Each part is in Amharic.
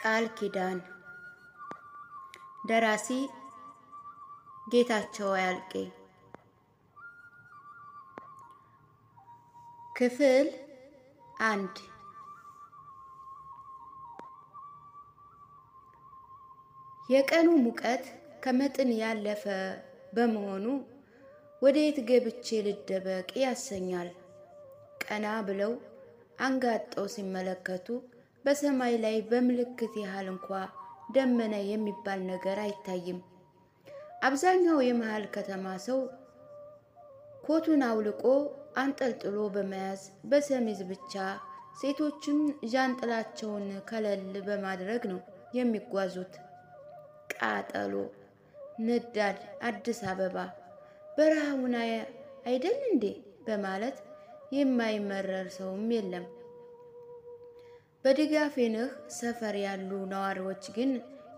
ቃል ኪዳን ደራሲ ጌታቸው አያልቄ ክፍል 1 የቀኑ ሙቀት ከመጠን ያለፈ በመሆኑ ወዴት ገብቼ ልደበቅ ያሰኛል። ቀና ብለው አንጋጠው ሲመለከቱ በሰማይ ላይ በምልክት ያህል እንኳን ደመና የሚባል ነገር አይታይም። አብዛኛው የመሃል ከተማ ሰው ኮቱን አውልቆ አንጠልጥሎ በመያዝ በሰሚዝ ብቻ፣ ሴቶችም ጃንጥላቸውን ከለል በማድረግ ነው የሚጓዙት። ቃጠሎ፣ ንዳድ፣ አዲስ አበባ በረሃውን አይደል እንዴ በማለት የማይመረር ሰውም የለም። በድጋፌንህ ሰፈር ያሉ ነዋሪዎች ግን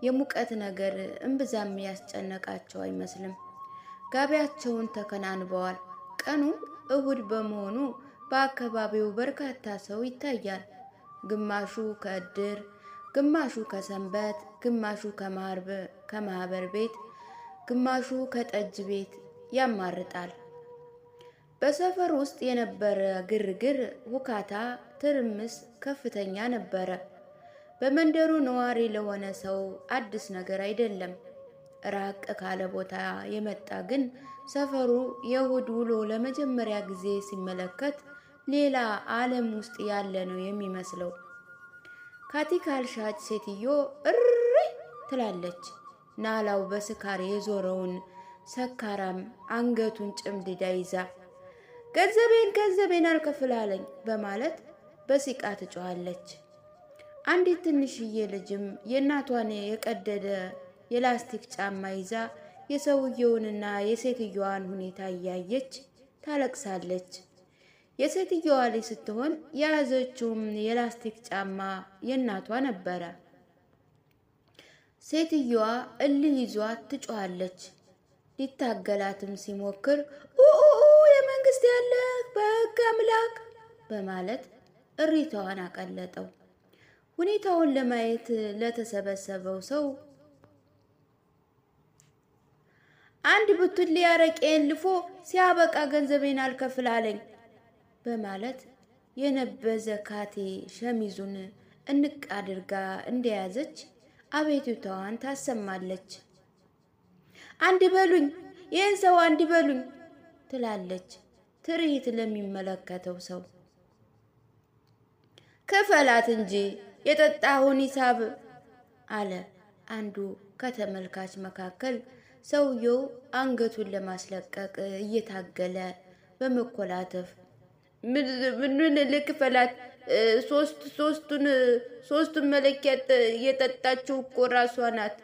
የሙቀት ነገር እምብዛም ያስጨነቃቸው አይመስልም። ጋቢያቸውን ተከናንበዋል። ቀኑ እሁድ በመሆኑ በአካባቢው በርካታ ሰው ይታያል። ግማሹ ከእድር፣ ግማሹ ከሰንበት፣ ግማሹ ከማህበር ቤት፣ ግማሹ ከጠጅ ቤት ያማርጣል። በሰፈር ውስጥ የነበረ ግርግር፣ ሁካታ፣ ትርምስ ከፍተኛ ነበረ። በመንደሩ ነዋሪ ለሆነ ሰው አዲስ ነገር አይደለም። ራቅ ካለ ቦታ የመጣ ግን ሰፈሩ የእሁድ ውሎ ለመጀመሪያ ጊዜ ሲመለከት ሌላ ዓለም ውስጥ ያለ ነው የሚመስለው። ካቲካል ሻጭ ሴትዮ እሪ ትላለች። ናላው በስካር የዞረውን ሰካራም አንገቱን ጭምድዳ ይዛ ገንዘቤን አልከፍላለኝ በማለት በሲቃ ትጮኻለች። አንዲት ትንሽዬ ልጅም የእናቷን የቀደደ የላስቲክ ጫማ ይዛ የሰውየውንና የሴትየዋን ሁኔታ እያየች ታለቅሳለች። የሴትየዋ ልጅ ስትሆን የያዘችውም የላስቲክ ጫማ የእናቷ ነበረ። ሴትየዋ እልህ ይዟት ትጮኻለች። ሊታገላትም ሲሞክር የመንግስት ያለ በሕግ አምላክ በማለት እሪታዋን አቀለጠው። ሁኔታውን ለማየት ለተሰበሰበው ሰው አንድ ብቱሌ አረቄን ልፎ ሲያበቃ ገንዘቤን አልከፍላለኝ በማለት የነበዘ ካቴ ሸሚዙን እንቅ አድርጋ እንደያዘች አቤቱታዋን ታሰማለች። አንድ በሉኝ፣ ይህን ሰው አንድ በሉኝ ትላለች ትርኢት ለሚመለከተው ሰው። ክፈላት እንጂ የጠጣሁን ሂሳብ አለ አንዱ ከተመልካች መካከል። ሰውየው አንገቱን ለማስለቀቅ እየታገለ በመኮላተፍ ምን ልክፈላት? ሶስቱን መለኪያ የጠጣችው እኮ ራሷ ናት።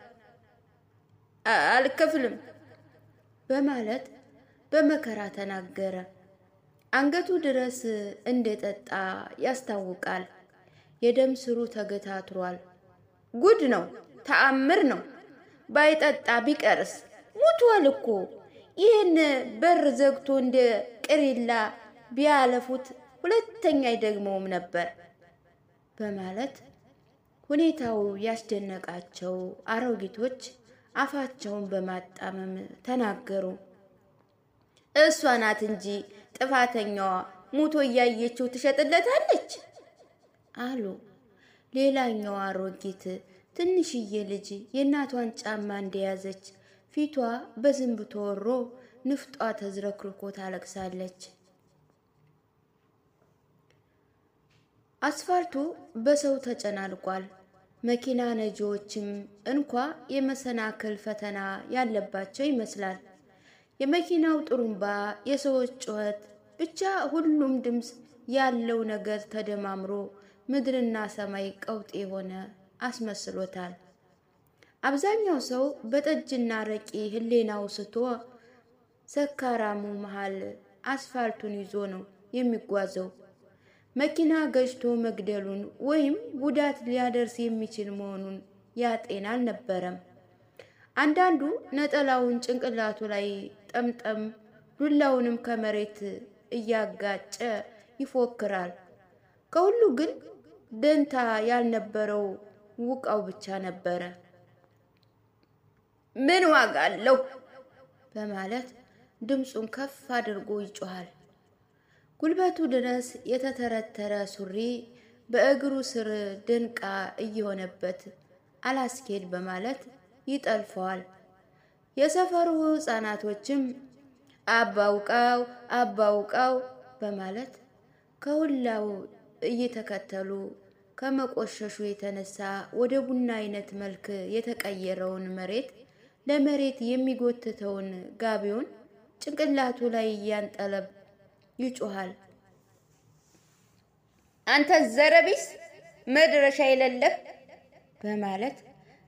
አልከፍልም በማለት በመከራ ተናገረ። አንገቱ ድረስ እንደጠጣ ያስታውቃል። የደም ስሩ ተገታትሯል። ጉድ ነው፣ ተአምር ነው። ባይጠጣ ቢቀርስ ሙቷል እኮ። ይህን በር ዘግቶ እንደ ቅሪላ ቢያለፉት ሁለተኛ አይደግመውም ነበር በማለት ሁኔታው ያስደነቃቸው አሮጊቶች አፋቸውን በማጣመም ተናገሩ። እሷ ናት እንጂ ጥፋተኛዋ ሙቶ እያየችው ትሸጥለታለች አሉ። ሌላኛው አሮጊት ትንሽዬ ልጅ የእናቷን ጫማ እንደያዘች ፊቷ በዝንብ ተወሮ ንፍጧ ተዝረክርኮ ታለቅሳለች። አስፋልቱ በሰው ተጨናንቋል። መኪና ነጂዎችም እንኳ የመሰናክል ፈተና ያለባቸው ይመስላል። የመኪናው ጥሩምባ፣ የሰዎች ጩኸት፣ ብቻ ሁሉም ድምፅ ያለው ነገር ተደማምሮ ምድርና ሰማይ ቀውጥ የሆነ አስመስሎታል። አብዛኛው ሰው በጠጅና ረቂ ህሌናው ስቶ ሰካራሙ መሃል አስፋልቱን ይዞ ነው የሚጓዘው። መኪና ገጭቶ መግደሉን ወይም ጉዳት ሊያደርስ የሚችል መሆኑን ያጤን አልነበረም። አንዳንዱ ነጠላውን ጭንቅላቱ ላይ ጠምጠም፣ ዱላውንም ከመሬት እያጋጨ ይፎክራል። ከሁሉ ግን ደንታ ያልነበረው ውቃው ብቻ ነበረ። ምን ዋጋ አለው በማለት ድምፁን ከፍ አድርጎ ይጮሃል። ጉልበቱ ድረስ የተተረተረ ሱሪ በእግሩ ስር ድንቃ እየሆነበት አላስኬድ በማለት ይጠልፈዋል። የሰፈሩ ሕፃናቶችም አባውቃው አባውቃው በማለት ከሁላው እየተከተሉ ከመቆሸሹ የተነሳ ወደ ቡና አይነት መልክ የተቀየረውን ለመሬት የሚጎትተውን ጋቢውን ጭንቅላቱ ላይ እያንጠለብ ይጮሃል። አንተ ዘረቢስ መድረሻ የሌለህ በማለት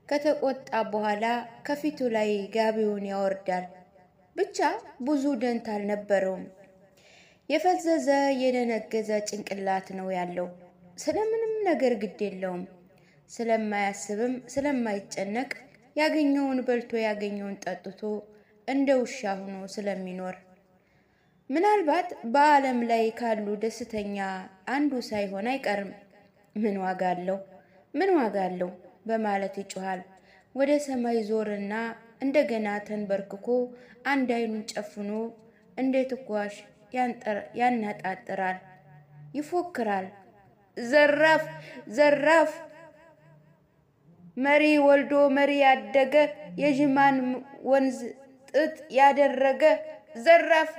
ከተቆጣ በኋላ ከፊቱ ላይ ጋቢውን ያወርዳል። ብቻ ብዙ ደንታ አልነበረውም። የፈዘዘ የደነገዘ ጭንቅላት ነው ያለው። ስለምንም ነገር ግድ የለውም። ስለማያስብም ስለማይጨነቅ ያገኘውን በልቶ ያገኘውን ጠጥቶ እንደ ውሻ ሆኖ ስለሚኖር ምናልባት በዓለም ላይ ካሉ ደስተኛ አንዱ ሳይሆን አይቀርም። ምን ዋጋ አለው? ምን ዋጋ አለው? በማለት ይጮሃል። ወደ ሰማይ ዞርና እንደገና ተንበርክኮ አንድ አይኑን ጨፍኖ እንደ ትኳሽ ያነጣጥራል፣ ይፎክራል። ዘራፍ ዘራፍ! መሪ ወልዶ መሪ ያደገ የዥማን ወንዝ ጥጥ ያደረገ ዘራፍ!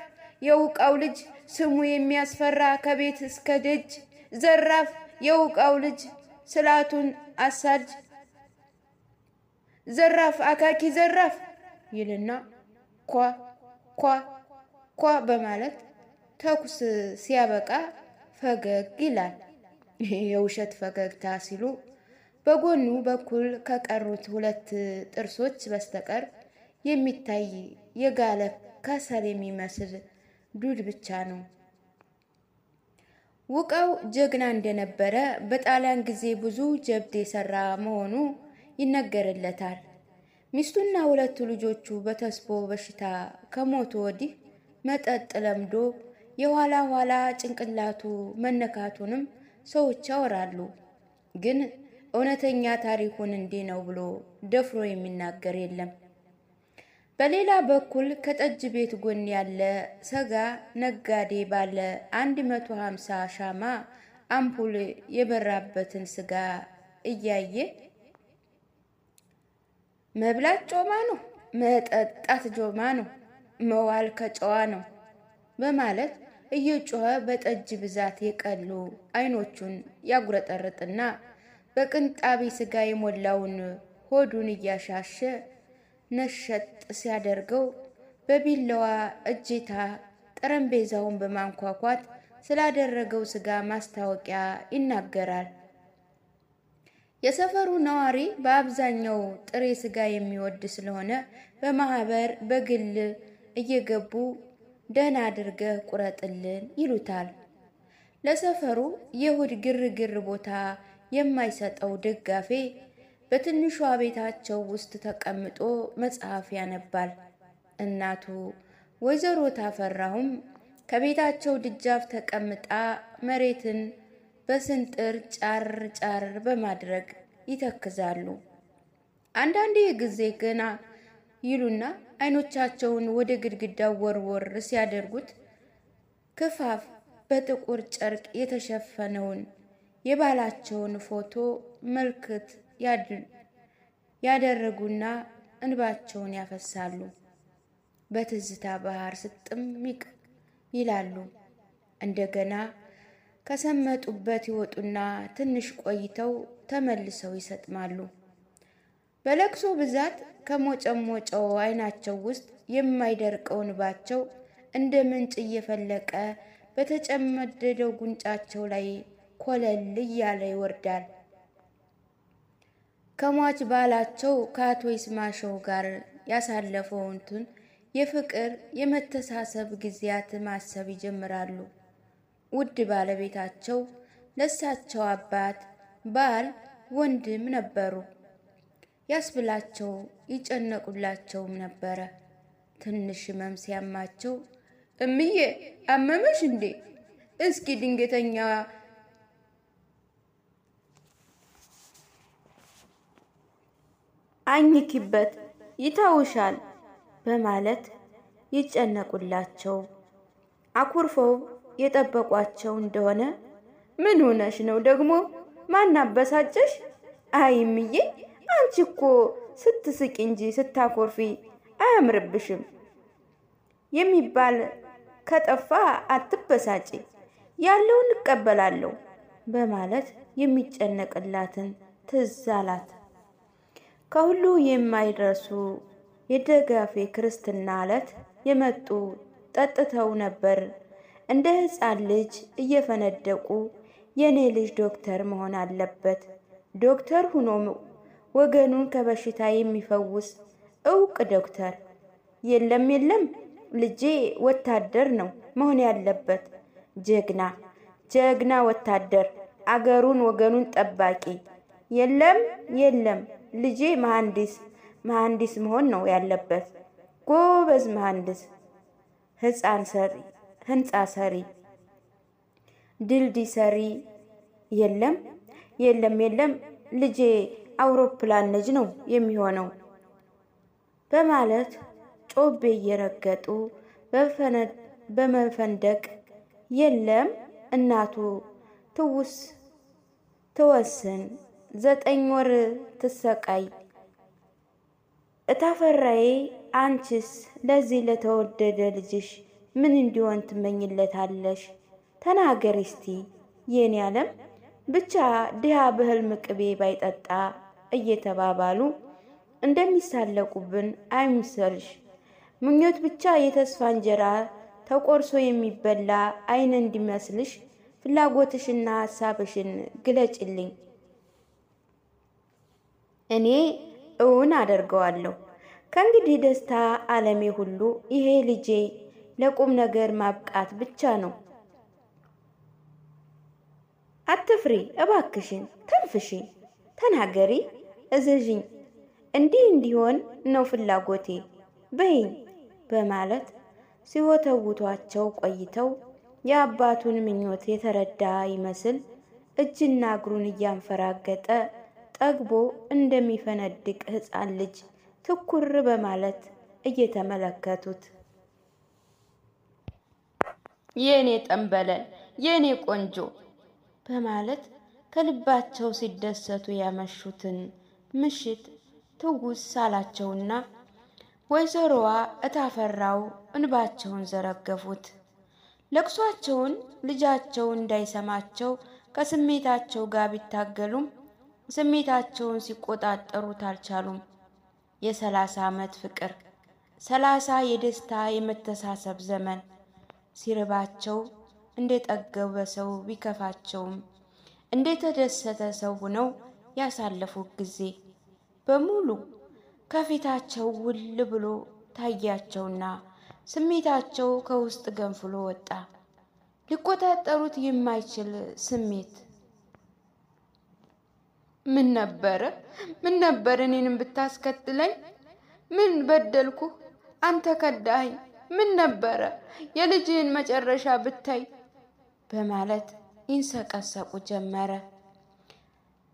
የውቃው ልጅ ስሙ የሚያስፈራ ከቤት እስከ ደጅ ዘራፍ! የውቃው ልጅ ስላቱን አሳጅ ዘራፍ! አካኪ ዘራፍ! ይልና ኳ ኳ ኳ በማለት ተኩስ ሲያበቃ ፈገግ ይላል። የውሸት ፈገግታ ሲሉ በጎኑ በኩል ከቀሩት ሁለት ጥርሶች በስተቀር የሚታይ የጋለ ከሰል የሚመስል ዱድ ብቻ ነው። ውቃው ጀግና እንደነበረ በጣሊያን ጊዜ ብዙ ጀብድ የሰራ መሆኑ ይነገርለታል። ሚስቱና ሁለቱ ልጆቹ በተስቦ በሽታ ከሞቱ ወዲህ መጠጥ ለምዶ የኋላ ኋላ ጭንቅላቱ መነካቱንም ሰዎች ያወራሉ። ግን እውነተኛ ታሪኩን እንዲህ ነው ብሎ ደፍሮ የሚናገር የለም። በሌላ በኩል ከጠጅ ቤት ጎን ያለ ሰጋ ነጋዴ ባለ 150 ሻማ አምፑል የበራበትን ስጋ እያየ መብላት ጮማ ነው፣ መጠጣት ጆማ ነው፣ መዋል ከጨዋ ነው በማለት እየጮኸ በጠጅ ብዛት የቀሉ አይኖቹን ያጉረጠርጥና በቅንጣቢ ስጋ የሞላውን ሆዱን እያሻሸ ነሸጥ ሲያደርገው በቢላዋ እጀታ ጠረጴዛውን በማንኳኳት ስላደረገው ስጋ ማስታወቂያ ይናገራል። የሰፈሩ ነዋሪ በአብዛኛው ጥሬ ስጋ የሚወድ ስለሆነ በማህበር በግል እየገቡ ደህና አድርገህ ቁረጥልን ይሉታል። ለሰፈሩ የእሁድ ግርግር ቦታ የማይሰጠው ደጋፊ በትንሿ ቤታቸው ውስጥ ተቀምጦ መጽሐፍ ያነባል። እናቱ ወይዘሮ ታፈራሁም ከቤታቸው ደጃፍ ተቀምጣ መሬትን በስንጥር ጫር ጫር በማድረግ ይተክዛሉ። አንዳንዴ ጊዜ ገና ይሉና አይኖቻቸውን ወደ ግድግዳው ወርወር ሲያደርጉት ክፋፍ በጥቁር ጨርቅ የተሸፈነውን የባላቸውን ፎቶ መልክት ያደረጉና እንባቸውን ያፈሳሉ። በትዝታ ባህር ስጥም ይላሉ። እንደገና ከሰመጡበት ይወጡና ትንሽ ቆይተው ተመልሰው ይሰጥማሉ። በለቅሶ ብዛት ከሞጨሞጨው አይናቸው ውስጥ የማይደርቀው እንባቸው እንደ ምንጭ እየፈለቀ በተጨመደደው ጉንጫቸው ላይ ኮለል እያለ ይወርዳል። ከሟች ባላቸው ከአቶ ይስማሸው ጋር ያሳለፈውንትን የፍቅር የመተሳሰብ ጊዜያት ማሰብ ይጀምራሉ። ውድ ባለቤታቸው ለሳቸው አባት፣ ባል፣ ወንድም ነበሩ። ያስብላቸው ይጨነቁላቸውም ነበረ። ትንሽ ህመም ሲያማቸው እምዬ አመመሽ እንዴ? እስኪ ድንገተኛ አኝኪበት ይተውሻል በማለት ይጨነቁላቸው አኩርፈው የጠበቋቸው እንደሆነ ምን ሆነሽ ነው ደግሞ ማን አበሳጨሽ? አይምዬ አንቺ እኮ ስትስቂ እንጂ ስታኮርፊ አያምርብሽም የሚባል ከጠፋ አትበሳጪ ያለውን እቀበላለሁ በማለት የሚጨነቅላትን ትዝ አላት። ከሁሉ የማይረሱ የደጋፌ ክርስትና ዕለት የመጡ ጠጥተው ነበር። እንደ ሕፃን ልጅ እየፈነደቁ የኔ ልጅ ዶክተር መሆን አለበት፣ ዶክተር ሆኖ ወገኑን ከበሽታ የሚፈውስ እውቅ ዶክተር። የለም ልጄ ወታደር ነው መሆን ያለበት፣ ጀግና ወታደር፣ አገሩን ወገኑን ጠባቂ። የለም ልጄ መሐንዲስ መሆን ነው ያለበት፣ ጎበዝ መሐንዲስ፣ ህንፃ ሰሪ፣ ድልድይ ሰሪ። የለም ልጄ አውሮፕላን ነጅ ነው የሚሆነው በማለት ጮቤ እየረገጡ በመፈንደቅ የለም እናቱ ትወስን 9 ወር ትሰቃይ። እታፈራዬ አንቺስ ለዚህ ለተወደደ ልጅሽ ምን እንዲሆን ትመኝለታለሽ? ተናገሪ እስቲ የኔ ዓለም። ብቻ ድሃ በህልም ቅቤ ባይጠጣ እየተባባሉ እንደሚሳለቁብን አይምሰልሽ። ምኞት ብቻ የተስፋ እንጀራ ተቆርሶ የሚበላ አይን እንዲመስልሽ ፍላጎትሽና ሐሳብሽን ግለጭልኝ። እኔ እውን አደርገዋለሁ። ከእንግዲህ ደስታ ዓለሜ ሁሉ ይሄ ልጄ ለቁም ነገር ማብቃት ብቻ ነው። አትፍሪ እባክሽን፣ ተንፍሺ፣ ተናገሪ፣ እዘዥኝ። እንዲህ እንዲሆን ነው ፍላጎቴ በይኝ በማለት ሲወተውቷቸው ቆይተው የአባቱን ምኞት የተረዳ ይመስል እጅና እግሩን እያንፈራገጠ ጠግቦ እንደሚፈነድቅ ሕፃን ልጅ ትኩር በማለት እየተመለከቱት የኔ ጠንበለል የኔ ቆንጆ በማለት ከልባቸው ሲደሰቱ ያመሹትን ምሽት ትውስ አላቸውና ወይዘሮዋ እታፈራው እንባቸውን ዘረገፉት። ለቅሷቸውን ልጃቸው እንዳይሰማቸው ከስሜታቸው ጋር ቢታገሉም ስሜታቸውን ሲቆጣጠሩት አልቻሉም። የ30 ዓመት ፍቅር፣ 30 የደስታ የመተሳሰብ ዘመን ሲርባቸው እንደጠገበ ሰው ቢከፋቸውም እንደተደሰተ ሰው ሆነው ያሳለፉት ጊዜ በሙሉ ከፊታቸው ውል ብሎ ታያቸውና ስሜታቸው ከውስጥ ገንፍሎ ወጣ። ሊቆጣጠሩት የማይችል ስሜት። ምን ነበር እኔንም ብታስከትለኝ? ምን በደልኩ? አንተ ከዳኸኝ። ምን ነበረ የልጅህን መጨረሻ ብታይ በማለት ይንሰቀሰቁ ጀመረ።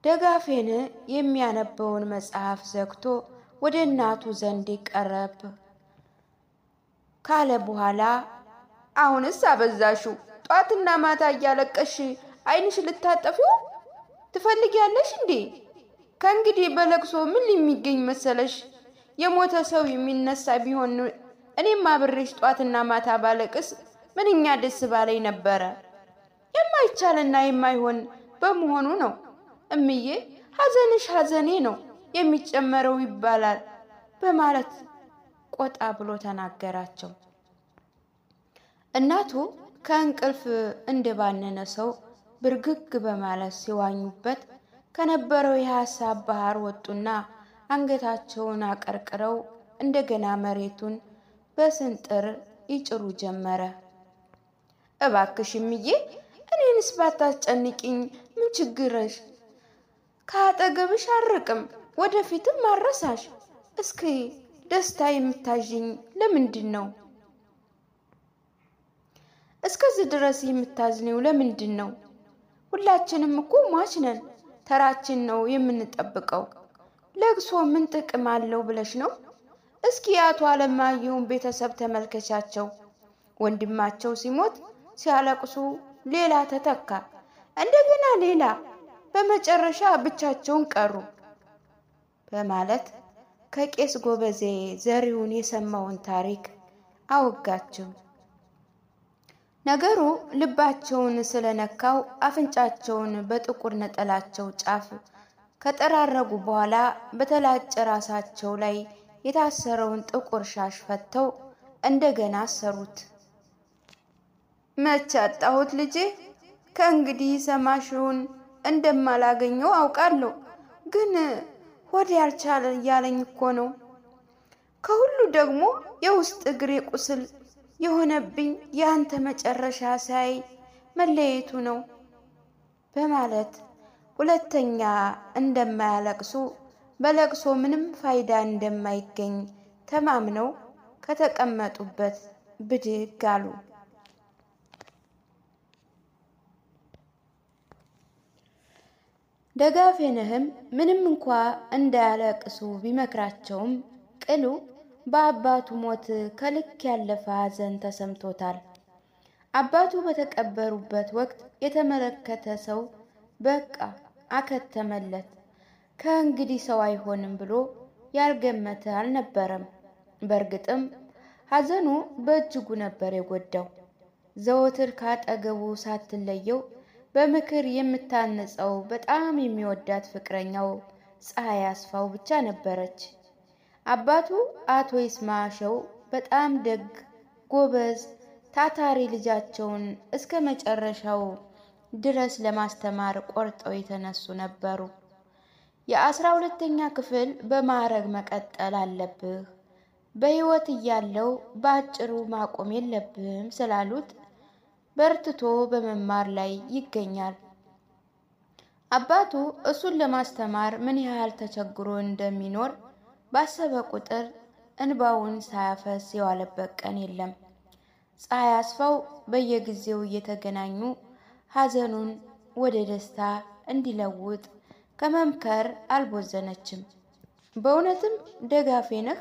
ደጋፌን የሚያነበውን መጽሐፍ ዘግቶ ወደ እናቱ ዘንድ ቀረብ ካለ በኋላ አሁንስ አበዛሽው፣ ጧትና ማታ እያለቀሽ ዓይንሽ ልታጠፊው ትፈልጊያለሽ እንዴ? ከእንግዲህ በለቅሶ ምን የሚገኝ መሰለሽ? የሞተ ሰው የሚነሳ ቢሆን እኔም አብሬሽ ጧትና ማታ ባለቅስ ምንኛ ደስ ባለኝ ነበረ። የማይቻልና የማይሆን በመሆኑ ነው እምዬ፣ ሐዘንሽ ሐዘኔ ነው የሚጨመረው ይባላል በማለት ቆጣ ብሎ ተናገራቸው። እናቱ ከእንቅልፍ እንደባነነ ሰው ብርግግ በማለት ሲዋኙበት ከነበረው የሐሳብ ባህር ወጡና አንገታቸውን አቀርቅረው እንደገና መሬቱን በስንጥር ይጭሩ ጀመረ። እባክሽ እምዬ፣ እኔንስ ባታስጨንቂኝ ምን ችግርሽ? ከአጠገብሽ አርቅም፣ ወደፊትም አረሳሽ። እስኪ ደስታ የምታዥኝ ለምንድን ነው? እስከዚህ ድረስ የምታዝኔው ለምንድን ነው? ሁላችንም እኮ ሟች ነን። ተራችን ነው የምንጠብቀው። ለቅሶ ምን ጥቅም አለው ብለሽ ነው? እስኪ የአቶ አለማየሁን ቤተሰብ ተመልከቻቸው። ወንድማቸው ሲሞት ሲያለቅሱ ሌላ ተተካ፣ እንደገና ሌላ፣ በመጨረሻ ብቻቸውን ቀሩ በማለት ከቄስ ጎበዜ ዘሪሁን የሰማውን ታሪክ አወጋቸው። ነገሩ ልባቸውን ስለነካው አፍንጫቸውን በጥቁር ነጠላቸው ጫፍ ከጠራረጉ በኋላ በተላጨ ራሳቸው ላይ የታሰረውን ጥቁር ሻሽ ፈተው እንደገና አሰሩት። መች አጣሁት ልጄ፣ ከእንግዲህ ሰማሽውን እንደማላገኘው አውቃለሁ፣ ግን ሆዴ ያልቻለ እያለኝ እኮ ነው። ከሁሉ ደግሞ የውስጥ እግሬ ቁስል የሆነብኝ ያንተ መጨረሻ ሳይ መለየቱ ነው በማለት ሁለተኛ እንደማያለቅሱ በለቅሶ ምንም ፋይዳ እንደማይገኝ ተማምነው ከተቀመጡበት ብድግ አሉ። ደጋፌነህም ምንም እንኳ እንዳያለቅሱ ቢመክራቸውም ቅሉ በአባቱ ሞት ከልክ ያለፈ ሐዘን ተሰምቶታል። አባቱ በተቀበሩበት ወቅት የተመለከተ ሰው በቃ አከተመለት፣ ከእንግዲህ ሰው አይሆንም ብሎ ያልገመተ አልነበረም። በእርግጥም ሐዘኑ በእጅጉ ነበር የጎዳው። ዘወትር ካጠገቡ ሳትለየው በምክር የምታነጸው በጣም የሚወዳት ፍቅረኛው ፀሐይ አስፋው ብቻ ነበረች። አባቱ አቶ ይስማሸው በጣም ደግ፣ ጎበዝ፣ ታታሪ ልጃቸውን እስከ መጨረሻው ድረስ ለማስተማር ቆርጠው የተነሱ ነበሩ። የ12ኛ ክፍል በማዕረግ መቀጠል አለብህ፣ በሕይወት እያለው በአጭሩ ማቆም የለብህም ስላሉት በርትቶ በመማር ላይ ይገኛል። አባቱ እሱን ለማስተማር ምን ያህል ተቸግሮ እንደሚኖር ባሰበ ቁጥር እንባውን ሳያፈስ የዋለበት ቀን የለም። ፀሐይ አስፋው በየጊዜው እየተገናኙ ሐዘኑን ወደ ደስታ እንዲለውጥ ከመምከር አልቦዘነችም። በእውነትም ደጋፌነህ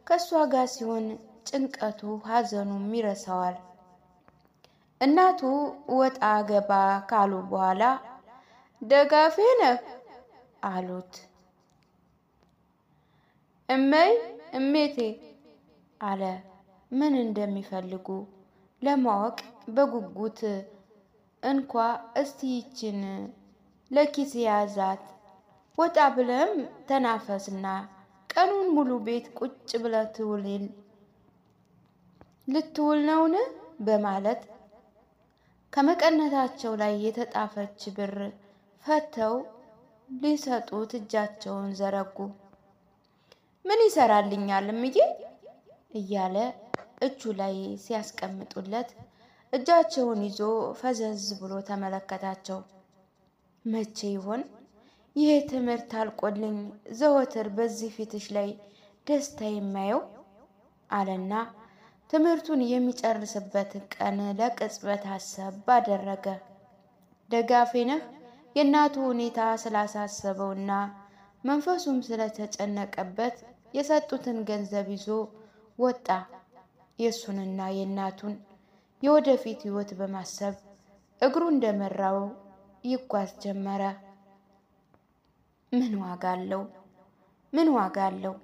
ከእሷ ጋር ሲሆን ጭንቀቱ ሐዘኑም ይረሳዋል። እናቱ ወጣ ገባ ካሉ በኋላ ደጋፌነህ አሉት። እሜቴ አለ ምን እንደሚፈልጉ ለማወቅ በጉጉት። እንኳ እስቲ ይችን ለኪስ ያዛት፣ ወጣ ብለም ተናፈስና ቀኑን ሙሉ ቤት ቁጭ ብለህ ልትውል ነውን? በማለት ከመቀነታቸው ላይ የተጣፈች ብር ፈተው ሊሰጡት እጃቸውን ዘረጉ። ምን ይሰራልኛል እምዬ እያለ እጁ ላይ ሲያስቀምጡለት እጃቸውን ይዞ ፈዘዝ ብሎ ተመለከታቸው። መቼ ይሆን ይሄ ትምህርት አልቆልኝ ዘወትር በዚህ ፊትሽ ላይ ደስታ የማየው አለና ትምህርቱን የሚጨርስበትን ቀን ለቅጽበት ሀሳብ አደረገ። ደጋፌነህ የእናቱ ሁኔታ ስላሳሰበውና መንፈሱም ስለተጨነቀበት የሰጡትን ገንዘብ ይዞ ወጣ። የእሱንና የእናቱን የወደፊት ሕይወት በማሰብ እግሩ እንደመራው ይጓዝ ጀመረ። ምን ዋጋ አለው? ምን ዋጋ አለው?